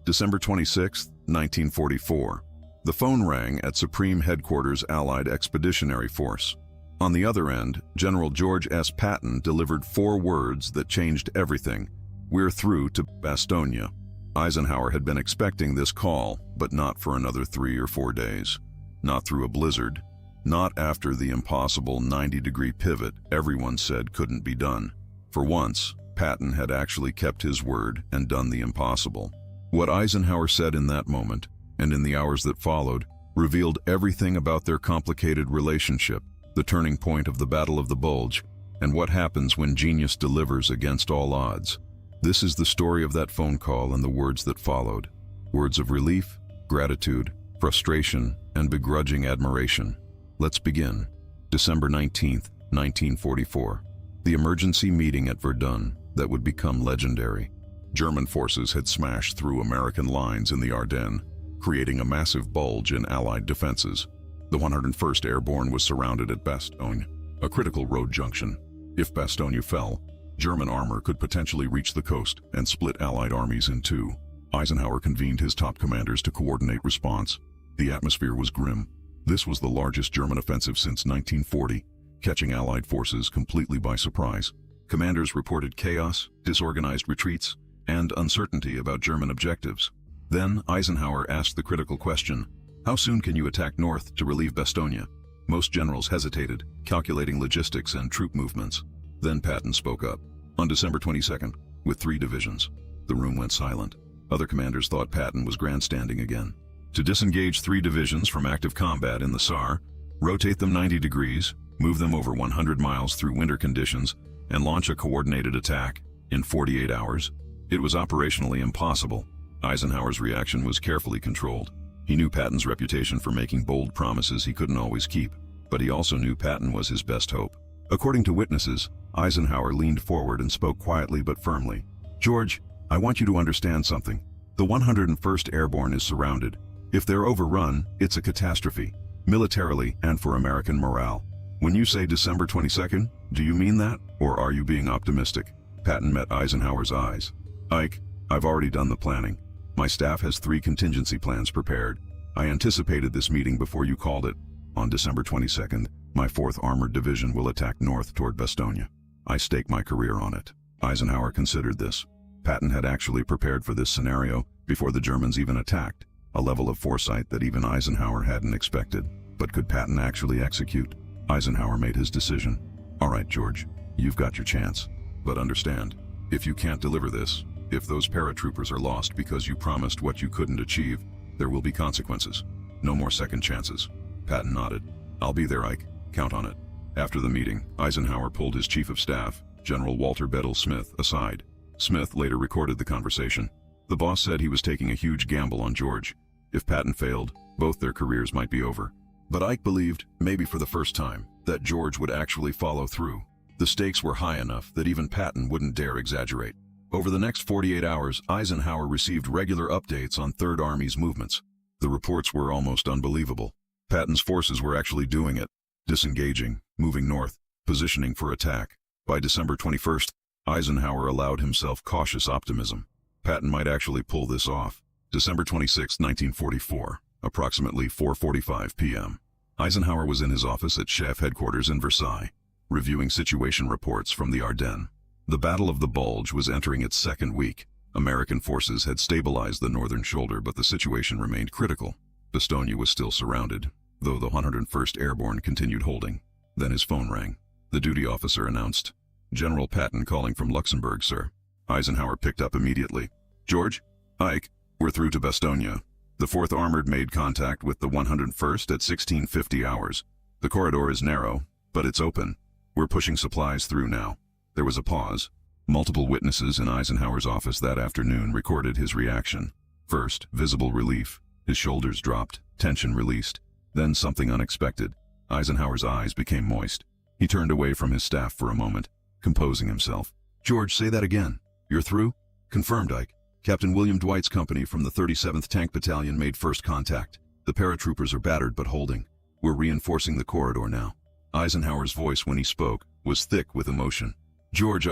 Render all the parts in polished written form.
December 26, 1944. The phone rang at Supreme Headquarters Allied Expeditionary Force. On the other end, General George S. Patton delivered 4 words that changed everything. "We're through to Bastogne." Eisenhower had been expecting this call, but not for another 3 or 4 days. Not through a blizzard. Not after the impossible 90-degree pivot everyone said couldn't be done. For once, Patton had actually kept his word and done the impossible. What Eisenhower said in that moment, and in the hours that followed, revealed everything about their complicated relationship, the turning point of the Battle of the Bulge, and what happens when genius delivers against all odds. This is the story of that phone call and the words that followed. Words of relief, gratitude, frustration, and begrudging admiration. Let's begin. December 19th, 1944. The emergency meeting at Verdun that would become legendary. German forces had smashed through American lines in the Ardennes, creating a massive bulge in Allied defenses. The 101st Airborne was surrounded at Bastogne, a critical road junction. If Bastogne fell, German armor could potentially reach the coast and split Allied armies in two. Eisenhower convened his top commanders to coordinate response. The atmosphere was grim. This was the largest German offensive since 1940, catching Allied forces completely by surprise. Commanders reported chaos, disorganized retreats, and uncertainty about German objectives. Then Eisenhower asked the critical question, how soon can you attack north to relieve Bastogne? Most generals hesitated, calculating logistics and troop movements. Then Patton spoke up. On December 22nd, with 3 divisions. The room went silent. Other commanders thought Patton was grandstanding again. To disengage 3 divisions from active combat in the Saar, rotate them 90 degrees, move them over 100 miles through winter conditions, and launch a coordinated attack in 48 hours. It was operationally impossible. Eisenhower's reaction was carefully controlled. He knew Patton's reputation for making bold promises he couldn't always keep, but he also knew Patton was his best hope. According to witnesses, Eisenhower leaned forward and spoke quietly but firmly. "George, I want you to understand something. The 101st Airborne is surrounded. If they're overrun, it's a catastrophe, militarily and for American morale. When you say December 22nd, do you mean that, or are you being optimistic?" Patton met Eisenhower's eyes. "Ike, I've already done the planning. My staff has 3 contingency plans prepared. I anticipated this meeting before you called it. On December 22nd, my 4th Armored Division will attack north toward Bastogne. I stake my career on it." Eisenhower considered this. Patton had actually prepared for this scenario before the Germans even attacked, a level of foresight that even Eisenhower hadn't expected. But could Patton actually execute? Eisenhower made his decision. "All right, George, you've got your chance. But understand, if you can't deliver this, if those paratroopers are lost because you promised what you couldn't achieve, there will be consequences. No more second chances." Patton nodded. "I'll be there, Ike. Count on it." After the meeting, Eisenhower pulled his chief of staff, General Walter Bedell Smith, aside. Smith later recorded the conversation. The boss said he was taking a huge gamble on George. If Patton failed, both their careers might be over. But Ike believed, maybe for the first time, that George would actually follow through. The stakes were high enough that even Patton wouldn't dare exaggerate. Over the next 48 hours, Eisenhower received regular updates on Third Army's movements. The reports were almost unbelievable. Patton's forces were actually doing it, disengaging, moving north, positioning for attack. By December 21st, Eisenhower allowed himself cautious optimism. Patton might actually pull this off. December 26, 1944, approximately 4:45 p.m. Eisenhower was in his office at Chef Headquarters in Versailles, reviewing situation reports from the Ardennes. The Battle of the Bulge was entering its 2nd week. American forces had stabilized the northern shoulder, but the situation remained critical. Bastogne was still surrounded, though the 101st Airborne continued holding. Then his phone rang. The duty officer announced, "General Patton calling from Luxembourg, sir." Eisenhower picked up immediately. "George? Ike, we're through to Bastogne. The 4th Armored made contact with the 101st at 1650 hours. The corridor is narrow, but it's open. We're pushing supplies through now." There was a pause. Multiple witnesses in Eisenhower's office that afternoon recorded his reaction. First, visible relief. His shoulders dropped, tension released. Then something unexpected. Eisenhower's eyes became moist. He turned away from his staff for a moment, composing himself. "George, say that again. You're through?" "Confirmed, Ike. Captain William Dwight's company from the 37th Tank Battalion made first contact. The paratroopers are battered but holding. We're reinforcing the corridor now." Eisenhower's voice when he spoke was thick with emotion. "George,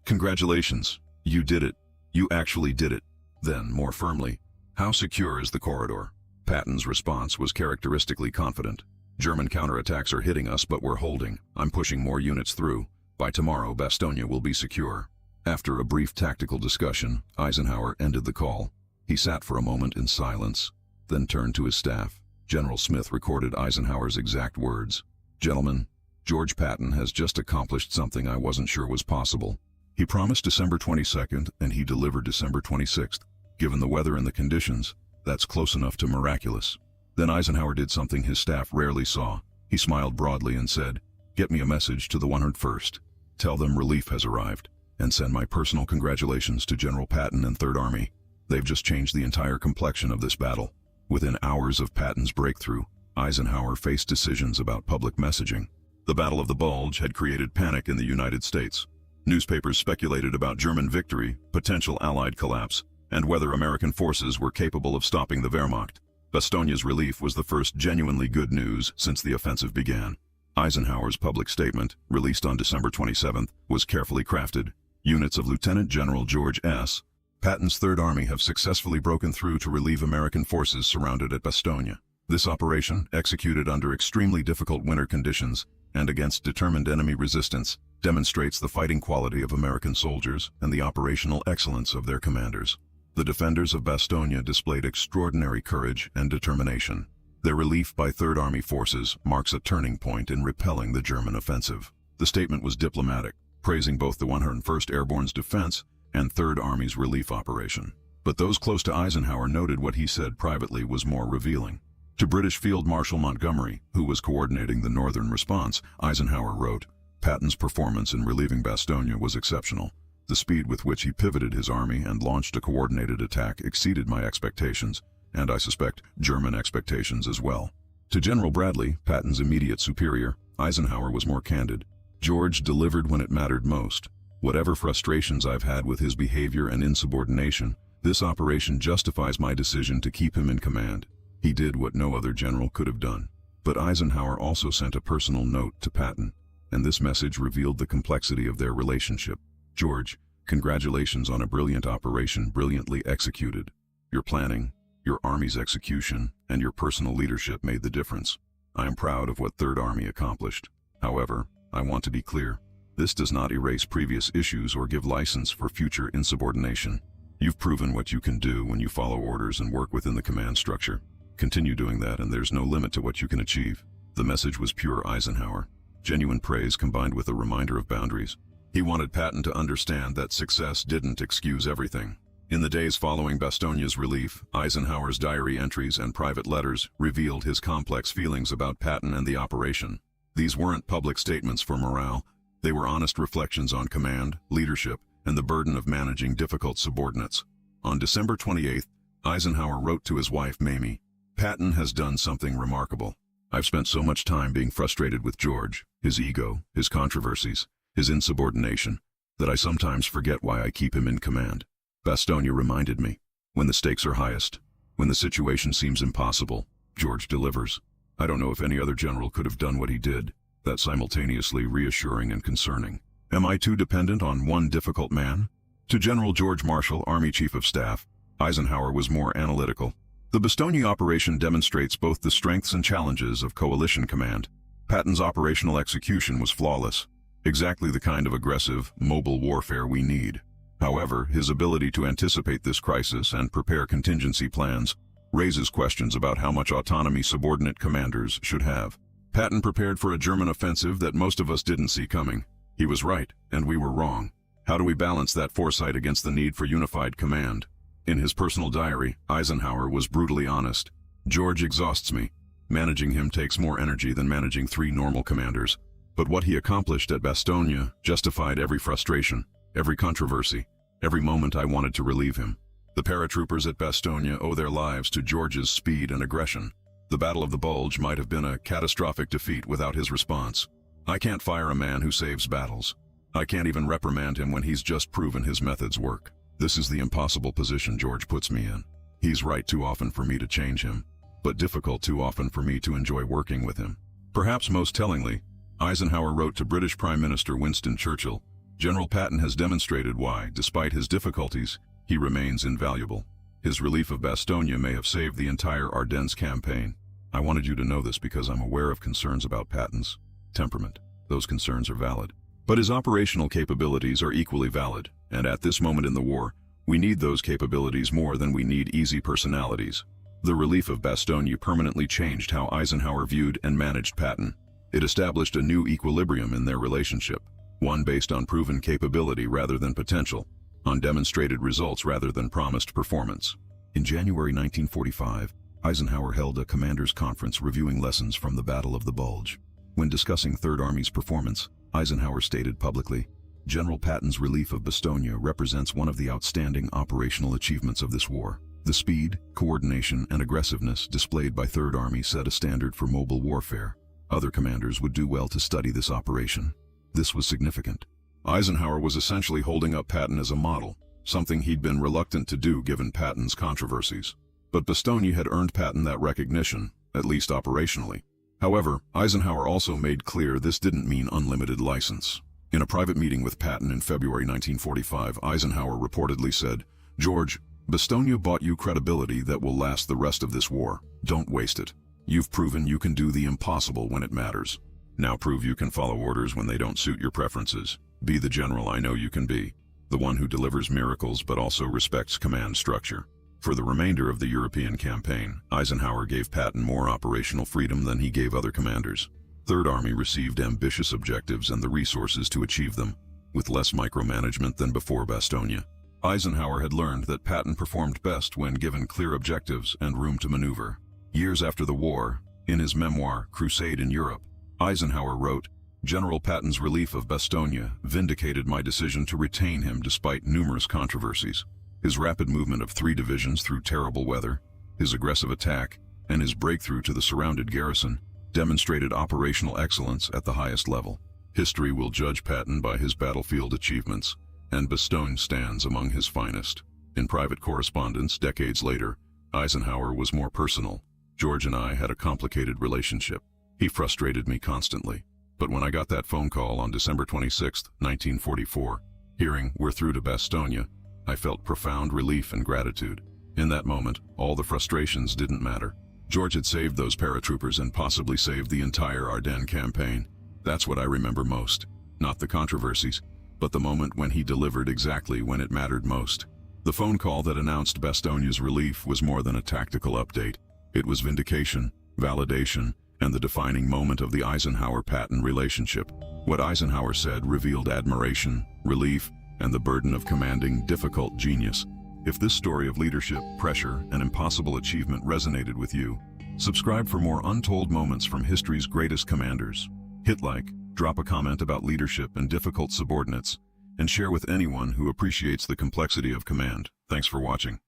congratulations. You did it. You actually did it." Then, more firmly, How secure is the corridor? Patton's response was characteristically confident. German counterattacks are hitting us, but we're holding. I'm pushing more units through. By tomorrow, Bastogne will be secure. After a brief tactical discussion, Eisenhower ended the call. He sat for a moment in silence, then turned to his staff. General Smith recorded Eisenhower's exact words. "Gentlemen, George Patton has just accomplished something I wasn't sure was possible. He promised December 22nd, and he delivered December 26th. Given the weather and the conditions, that's close enough to miraculous." Then Eisenhower did something his staff rarely saw. He smiled broadly and said, "Get me a message to the 101st. Tell them relief has arrived, and send my personal congratulations to General Patton and Third Army. They've just changed the entire complexion of this battle." Within hours of Patton's breakthrough, Eisenhower faced decisions about public messaging. The Battle of the Bulge had created panic in the United States. Newspapers speculated about German victory, potential Allied collapse, and whether American forces were capable of stopping the Wehrmacht. Bastogne's relief was the first genuinely good news since the offensive began. Eisenhower's public statement, released on December 27th, was carefully crafted. Units of Lieutenant General George S. Patton's Third Army have successfully broken through to relieve American forces surrounded at Bastogne. This operation, executed under extremely difficult winter conditions and against determined enemy resistance, demonstrates the fighting quality of American soldiers and the operational excellence of their commanders. The defenders of Bastogne displayed extraordinary courage and determination. Their relief by Third Army forces marks a turning point in repelling the German offensive. The statement was diplomatic, praising both the 101st Airborne's defense and Third Army's relief operation. But those close to Eisenhower noted what he said privately was more revealing. To British Field Marshal Montgomery, who was coordinating the northern response, Eisenhower wrote, "Patton's performance in relieving Bastogne was exceptional. The speed with which he pivoted his army and launched a coordinated attack exceeded my expectations, and I suspect German expectations as well." To General Bradley, Patton's immediate superior, Eisenhower was more candid. "George delivered when it mattered most. Whatever frustrations I've had with his behavior and insubordination, this operation justifies my decision to keep him in command. He did what no other general could have done." But Eisenhower also sent a personal note to Patton, and this message revealed the complexity of their relationship. "George, congratulations on a brilliant operation brilliantly executed. Your planning, your army's execution, and your personal leadership made the difference. I am proud of what Third Army accomplished. However, I want to be clear. This does not erase previous issues or give license for future insubordination. You've proven what you can do when you follow orders and work within the command structure. Continue doing that, and there's no limit to what you can achieve." The message was pure Eisenhower, genuine praise combined with a reminder of boundaries. He wanted Patton to understand that success didn't excuse everything. In the days following Bastogne's relief, Eisenhower's diary entries and private letters revealed his complex feelings about Patton and the operation. These weren't public statements for morale. They were honest reflections on command, leadership, and the burden of managing difficult subordinates. On December 28th, Eisenhower wrote to his wife, Mamie, "Patton has done something remarkable. I've spent so much time being frustrated with George, his ego, his controversies, his insubordination, that I sometimes forget why I keep him in command. Bastogne reminded me, when the stakes are highest, when the situation seems impossible, George delivers. I don't know if any other general could have done what he did. That's simultaneously reassuring and concerning. Am I too dependent on one difficult man?" To General George Marshall, Army Chief of Staff, Eisenhower was more analytical. The Bastogne operation demonstrates both the strengths and challenges of coalition command. Patton's operational execution was flawless, exactly the kind of aggressive, mobile warfare we need. However, his ability to anticipate this crisis and prepare contingency plans raises questions about how much autonomy subordinate commanders should have. Patton prepared for a German offensive that most of us didn't see coming. He was right, and we were wrong. How do we balance that foresight against the need for unified command? In his personal diary, Eisenhower was brutally honest. "George exhausts me. Managing him takes more energy than managing 3 normal commanders. But what he accomplished at Bastogne justified every frustration, every controversy, every moment I wanted to relieve him. The paratroopers at Bastogne owe their lives to George's speed and aggression. The Battle of the Bulge might have been a catastrophic defeat without his response. I can't fire a man who saves battles. I can't even reprimand him when he's just proven his methods work. This is the impossible position George puts me in. He's right too often for me to change him, but difficult too often for me to enjoy working with him." Perhaps most tellingly, Eisenhower wrote to British Prime Minister Winston Churchill, "General Patton has demonstrated why, despite his difficulties, he remains invaluable. His relief of Bastogne may have saved the entire Ardennes campaign. I wanted you to know this because I'm aware of concerns about Patton's temperament. Those concerns are valid. But his operational capabilities are equally valid, and at this moment in the war, we need those capabilities more than we need easy personalities. The relief of Bastogne permanently changed how Eisenhower viewed and managed Patton. It established a new equilibrium in their relationship, one based on proven capability rather than potential, on demonstrated results rather than promised performance. In January 1945, Eisenhower held a commanders' conference reviewing lessons from the Battle of the Bulge. When discussing Third Army's performance, Eisenhower stated publicly, "General Patton's relief of Bastogne represents one of the outstanding operational achievements of this war. The speed, coordination, and aggressiveness displayed by Third Army set a standard for mobile warfare. Other commanders would do well to study this operation." This was significant. Eisenhower was essentially holding up Patton as a model, something he'd been reluctant to do given Patton's controversies. But Bastogne had earned Patton that recognition, at least operationally. However, Eisenhower also made clear this didn't mean unlimited license. In a private meeting with Patton in February 1945, Eisenhower reportedly said, "George, Bastogne bought you credibility that will last the rest of this war. Don't waste it. You've proven you can do the impossible when it matters. Now prove you can follow orders when they don't suit your preferences. Be the general I know you can be, the one who delivers miracles but also respects command structure." For the remainder of the European campaign, Eisenhower gave Patton more operational freedom than he gave other commanders. Third Army received ambitious objectives and the resources to achieve them, with less micromanagement than before Bastogne. Eisenhower had learned that Patton performed best when given clear objectives and room to maneuver. Years after the war, in his memoir, Crusade in Europe, Eisenhower wrote, "General Patton's relief of Bastogne vindicated my decision to retain him despite numerous controversies. His rapid movement of 3 divisions through terrible weather, his aggressive attack, and his breakthrough to the surrounded garrison demonstrated operational excellence at the highest level. History will judge Patton by his battlefield achievements, and Bastogne stands among his finest." In private correspondence decades later, Eisenhower was more personal. "George and I had a complicated relationship. He frustrated me constantly. But when I got that phone call on December 26, 1944, hearing we're through to Bastogne, I felt profound relief and gratitude. In that moment, all the frustrations didn't matter. George had saved those paratroopers and possibly saved the entire Ardennes campaign. That's what I remember most. Not the controversies, but the moment when he delivered exactly when it mattered most." The phone call that announced Bastogne's relief was more than a tactical update. It was vindication, validation, and the defining moment of the Eisenhower-Patton relationship. What Eisenhower said revealed admiration, relief, and the burden of commanding difficult genius. If this story of leadership, pressure, and impossible achievement resonated with you, subscribe for more untold moments from history's greatest commanders. Hit like, drop a comment about leadership and difficult subordinates, and share with anyone who appreciates the complexity of command. Thanks for watching.